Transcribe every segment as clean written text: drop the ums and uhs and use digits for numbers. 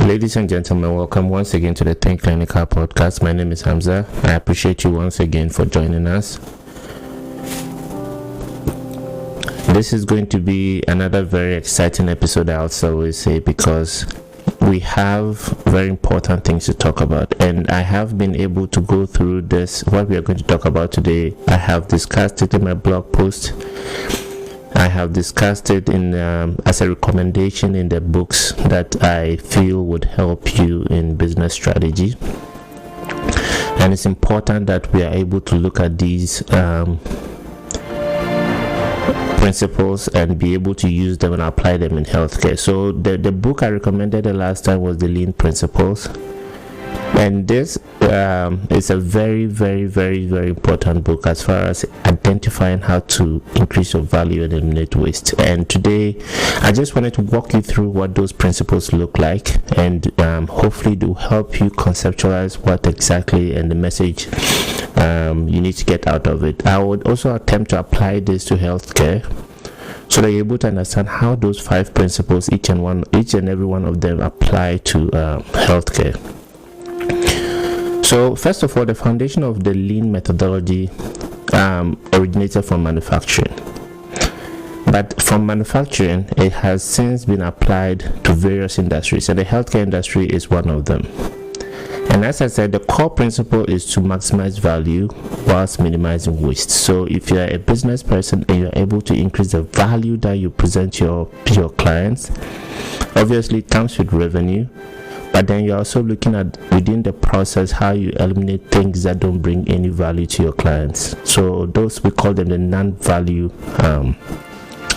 Ladies and gentlemen, welcome once again to the Think Clinical podcast. My name is Hamza. I appreciate you once again for joining us. This is going to be another very exciting episode, I also always say, because we have very important things to talk about, and I have been able to go through this. What we are going to talk about today, I have discussed it in my blog post. I have discussed it in as a recommendation in the books that I feel would help you in business strategy. And it's important that we are able to look at these principles and be able to use them and apply them in healthcare. So the book I recommended the last time was the Lean Principles. And this is a very, very, very, very important book as far as identifying how to increase your value and eliminate waste. And today, I just wanted to walk you through what those principles look like, and hopefully it will help you conceptualize what exactly and the message you need to get out of it. I would also attempt to apply this to healthcare, so that you're able to understand how those 5 principles, each and every one of them, apply to healthcare. So first of all, the foundation of the lean methodology originated from manufacturing. But from manufacturing, it has since been applied to various industries, and the healthcare industry is one of them. And as I said, the core principle is to maximize value whilst minimizing waste. So if you're a business person and you're able to increase the value that you present to your clients, obviously it comes with revenue. But then you're also looking at within the process how you eliminate things that don't bring any value to your clients. So those, we call them the non-value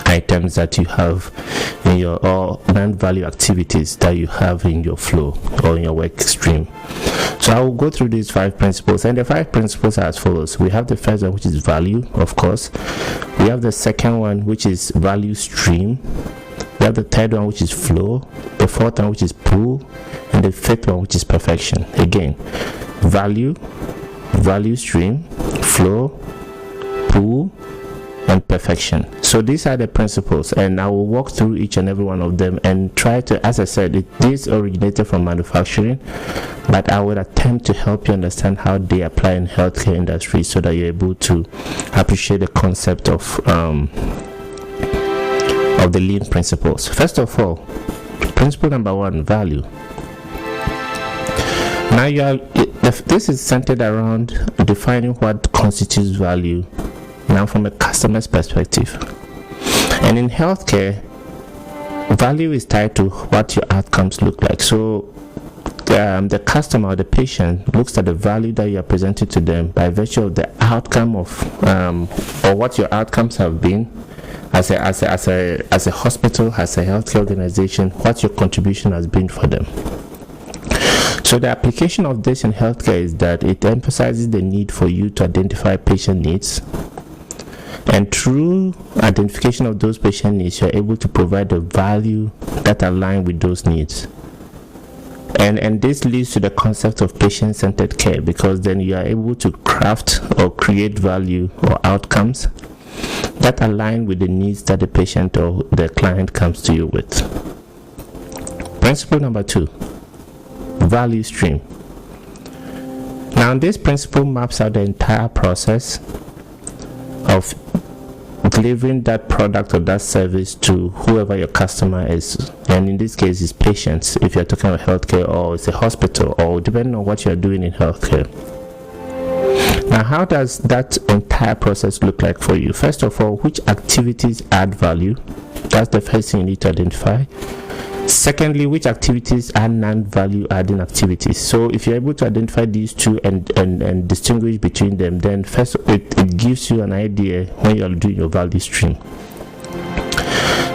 items that you have in your, or non-value activities that you have in your flow or in your work stream. So I will go through these 5 principles, and the 5 principles are as follows. We have the first one, which is value, of course. We have the second one, which is value stream. We have the third one, which is flow, the fourth one, which is pool, and the fifth one, which is perfection. Again, value stream, flow, pool, and perfection. So these are the principles, and I will walk through each and every one of them and try to, as I said, this originated from manufacturing, but I would attempt to help you understand how they apply in healthcare industry so that you're able to appreciate the concept of the lean principles. First of all, principle number 1, value. Now this is centered around defining what constitutes value now from a customer's perspective. And in healthcare, value is tied to what your outcomes look like. So the customer or the patient looks at the value that you are presenting to them by virtue of the outcome of or what your outcomes have been as a hospital, as a healthcare organization, what your contribution has been for them. So the application of this in healthcare is that it emphasizes the need for you to identify patient needs, and through identification of those patient needs, you're able to provide the value that align with those needs. And this leads to the concept of patient-centered care, because then you are able to craft or create value or outcomes that align with the needs that the patient or the client comes to you with. Principle number 2, value stream. Now this principle maps out the entire process of delivering that product or that service to whoever your customer is, and in this case is patients if you're talking about healthcare, or it's a hospital, or depending on what you're doing in healthcare. Now, how does that entire process look like for you? First of all, which activities add value? That's the first thing you need to identify. Secondly, which activities are non-value adding activities? So if you're able to identify these two and distinguish between them, then first it gives you an idea when you're doing your value stream.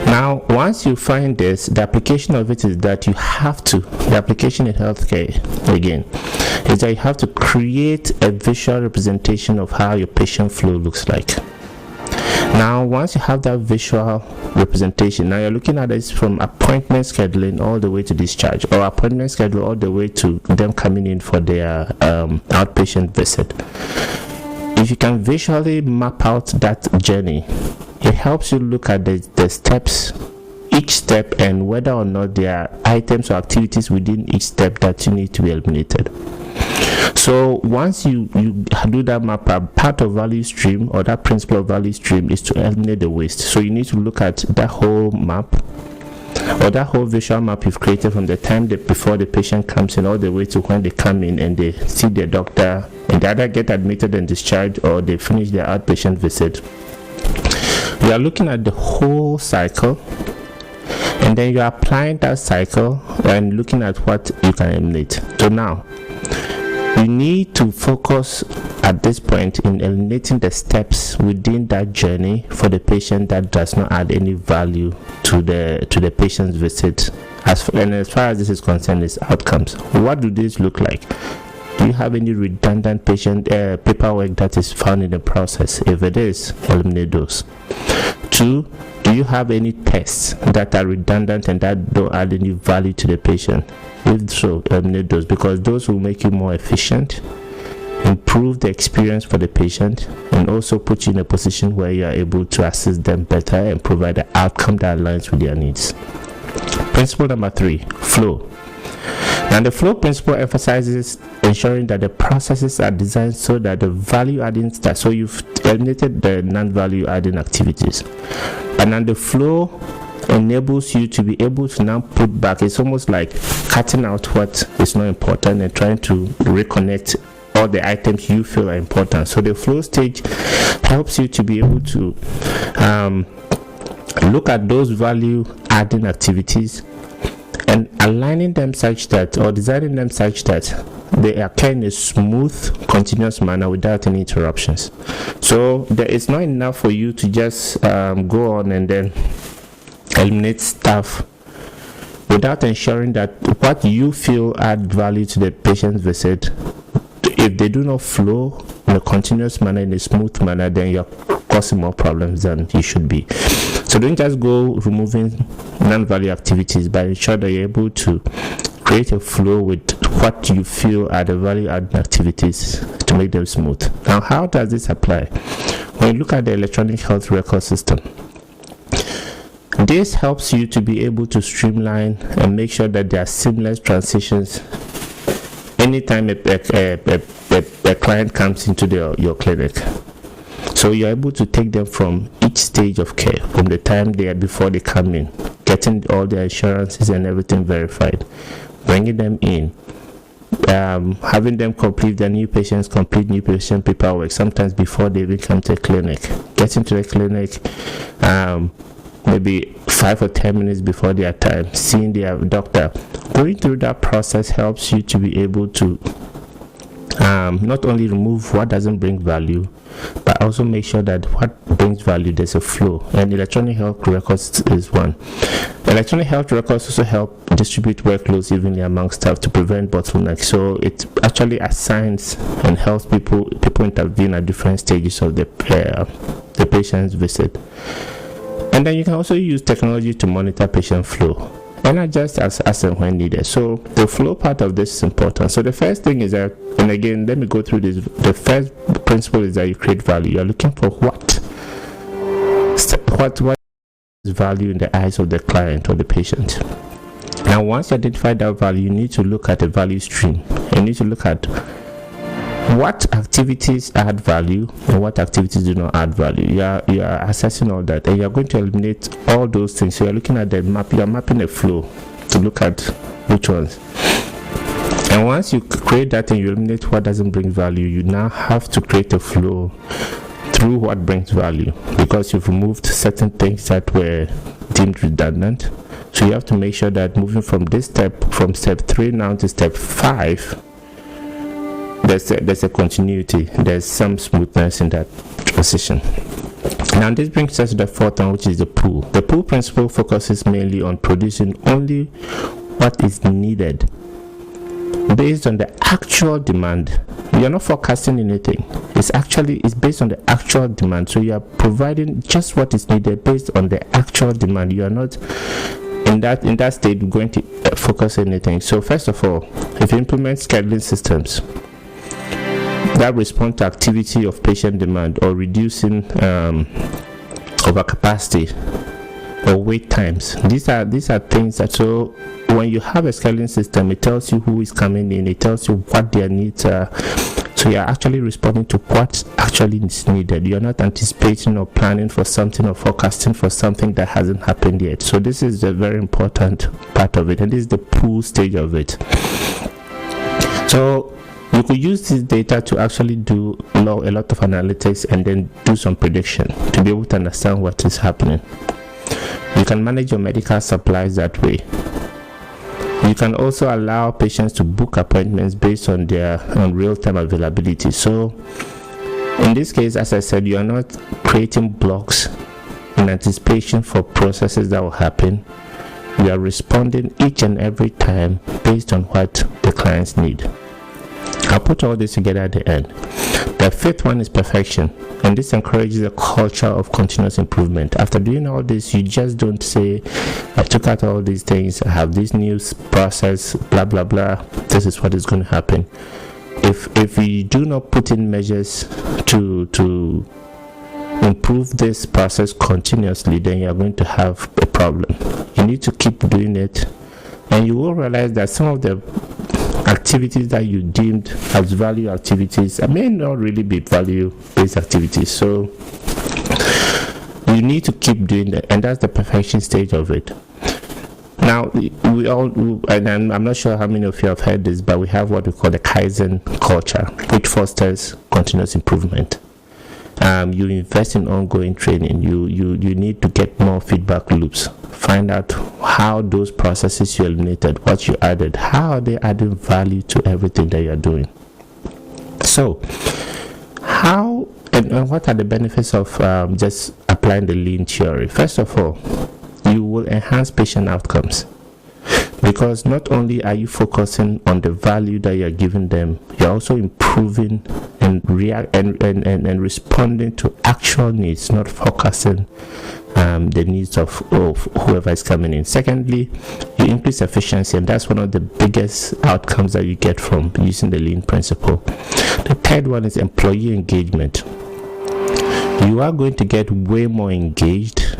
Now, once you find this, the application of it is that the application in healthcare, again, is that you have to create a visual representation of how your patient flow looks like. Now, once you have that visual representation, now you're looking at this from appointment scheduling all the way to discharge, or appointment schedule all the way to them coming in for their outpatient visit. If you can visually map out that journey, it helps you look at the steps each step and whether or not there are items or activities within each step that you need to be eliminated. So once you do that map up, part of value stream or that principle of value stream is to eliminate the waste. So you need to look at that whole map or that whole visual map you've created from the time before the patient comes in all the way to when they come in and they see their doctor and they either get admitted and discharged or they finish their outpatient visit. You are looking at the whole cycle, and then you are applying that cycle and looking at what you can eliminate. So now you need to focus at this point in eliminating the steps within that journey for the patient that does not add any value to the patient's visit. As far as this is concerned, is outcomes. What do these look like? Do you have any redundant patient paperwork that is found in the process? If it is, eliminate those. 2, do you have any tests that are redundant and that don't add any value to the patient? If so, eliminate those, because those will make you more efficient, improve the experience for the patient, and also put you in a position where you are able to assist them better and provide the outcome that aligns with their needs. Principle number 3, flow. Now the flow principle emphasizes ensuring that the processes are designed so that the value adding starts. So you've eliminated the non-value adding activities, and then the flow enables you to be able to now put back. It's almost like cutting out what is not important and trying to reconnect all the items you feel are important. So the flow stage helps you to be able to look at those value adding activities and aligning them such that, or designing them such that they occur in a smooth, continuous manner without any interruptions. So it's not enough for you to just go on and then eliminate stuff without ensuring that what you feel add value to the patient's visit. If they do not flow in a continuous manner, in a smooth manner, then you're causing more problems than you should be. So don't just go removing non-value activities, but ensure that you're able to create a flow with what you feel are the value-adding activities to make them smooth. Now, how does this apply? When you look at the electronic health record system, this helps you to be able to streamline and make sure that there are seamless transitions anytime a client comes into your clinic. So you're able to take them from each stage of care, from the time they are before they come in, getting all their insurances and everything verified, bringing them in, having them complete new patient paperwork, sometimes before they even come to the clinic, getting to the clinic maybe 5 or 10 minutes before their time, seeing their doctor. Going through that process helps you to be able to not only remove what doesn't bring value, but also make sure that what brings value, there's a flow. And electronic health records is one. Electronic health records also help distribute workloads evenly among staff to prevent bottlenecks. So it actually assigns and helps people intervene at different stages of the patient's visit. And then you can also use technology to monitor patient flow, and not just as and when needed. So the flow part of this is important. So the first thing is that, and again, let me go through this. The first principle is that you create value. You're looking for what is value in the eyes of the client or the patient. Now, once you identify that value, you need to look at a value stream. You need to look at what activities add value and what activities do not add value. You are assessing all that, and you are going to eliminate all those things. So you are looking at the map. You are mapping a flow to look at which ones. And once you create that and you eliminate what doesn't bring value, you now have to create a flow through what brings value, because you've removed certain things that were deemed redundant. So you have to make sure that moving from this step, from step 3 now to step 5, there's a continuity, there's some smoothness in that transition. Now this brings us to the fourth one, which is the pool. The pool principle focuses mainly on producing only what is needed based on the actual demand. You're not forecasting anything. It's based on the actual demand. So you are providing just what is needed based on the actual demand. You are not in that state going to focus anything. So first of all, if you implement scheduling systems that respond to activity of patient demand or reducing overcapacity, or wait times. These are things that, so when you have a scheduling system, it tells you who is coming in, it tells you what their needs are. So you're actually responding to what actually is needed. You're not anticipating or planning for something or forecasting for something that hasn't happened yet. So this is a very important part of it, and this is the pull stage of it. So you could use this data to actually do a lot of analytics and then do some prediction to be able to understand what is happening. You can manage your medical supplies that way. You can also allow patients to book appointments based on their real-time availability. So in this case, as I said, you are not creating blocks in anticipation for processes that will happen. You are responding each and every time based on what the clients need. I'll put all this together at the end. The fifth one is perfection, and this encourages a culture of continuous improvement. After doing all this, you just don't say, I took out all these things, I have this new process, blah blah blah, this is what is going to happen. If we do not put in measures to improve this process continuously, then you are going to have a problem. You need to keep doing it, and you will realize that some of the activities that you deemed as value activities may not really be value-based activities. So you need to keep doing that, and that's the perfection stage of it. Now we all, and I'm not sure how many of you have heard this, but we have what we call the Kaizen culture, which fosters continuous improvement. You invest in ongoing training. You need to get more feedback loops. Find out how those processes you eliminated, what you added, how are they adding value to everything that you're doing. So how and what are the benefits of just applying the lean theory? First of all, you will enhance patient outcomes, because not only are you focusing on the value that you're giving them, you're also improving and and responding to actual needs, not focusing the needs of whoever is coming in. Secondly, you increase efficiency, and that's one of the biggest outcomes that you get from using the lean principle. The third one is employee engagement. You are going to get way more engaged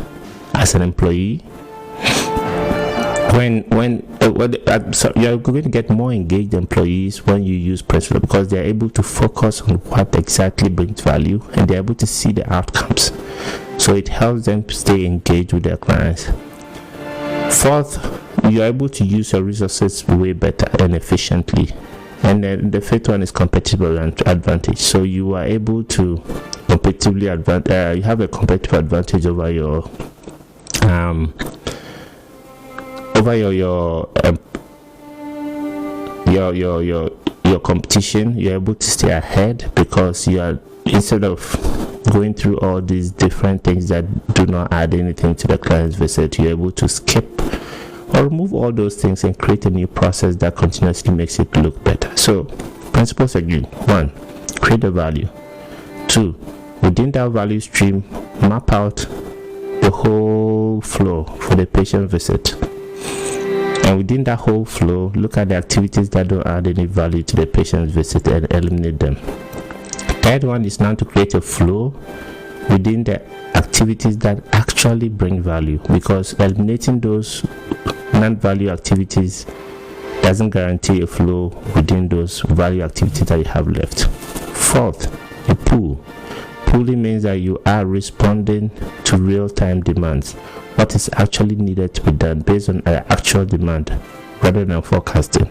as an employee you're going to get more engaged employees when you use principle, because they're able to focus on what exactly brings value, and they're able to see the outcomes. So it helps them stay engaged with their clients. Fourth, you're able to use your resources way better and efficiently. And then the fifth one is competitive advantage. So you are able to you have a competitive advantage over your competition. You're able to stay ahead because you are, instead of going through all these different things that do not add anything to the client's visit, you're able to skip or remove all those things and create a new process that continuously makes it look better. So principles again: 1, create the value. 2, within that value stream, map out the whole flow for the patient visit. And within that whole flow, look at the activities that don't add any value to the patient's visit and eliminate them. Third one is now to create a flow within the activities that actually bring value, because eliminating those non-value activities doesn't guarantee a flow within those value activities that you have left. Fourth, a pool. Pooling means that you are responding to real-time demands, what is actually needed to be done based on actual demand rather than forecasting.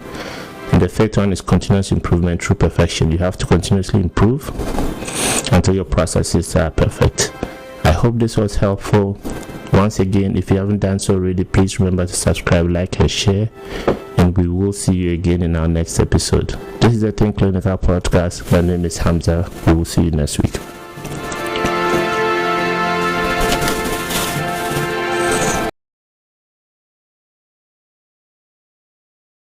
And the fifth one is continuous improvement through perfection. You have to continuously improve until your processes are perfect. I hope this was helpful. Once again, if you haven't done so already, please remember to subscribe, like, and share. And we will see you again in our next episode. This is the Think Clinical Podcast. My name is Hamza. We will see you next week.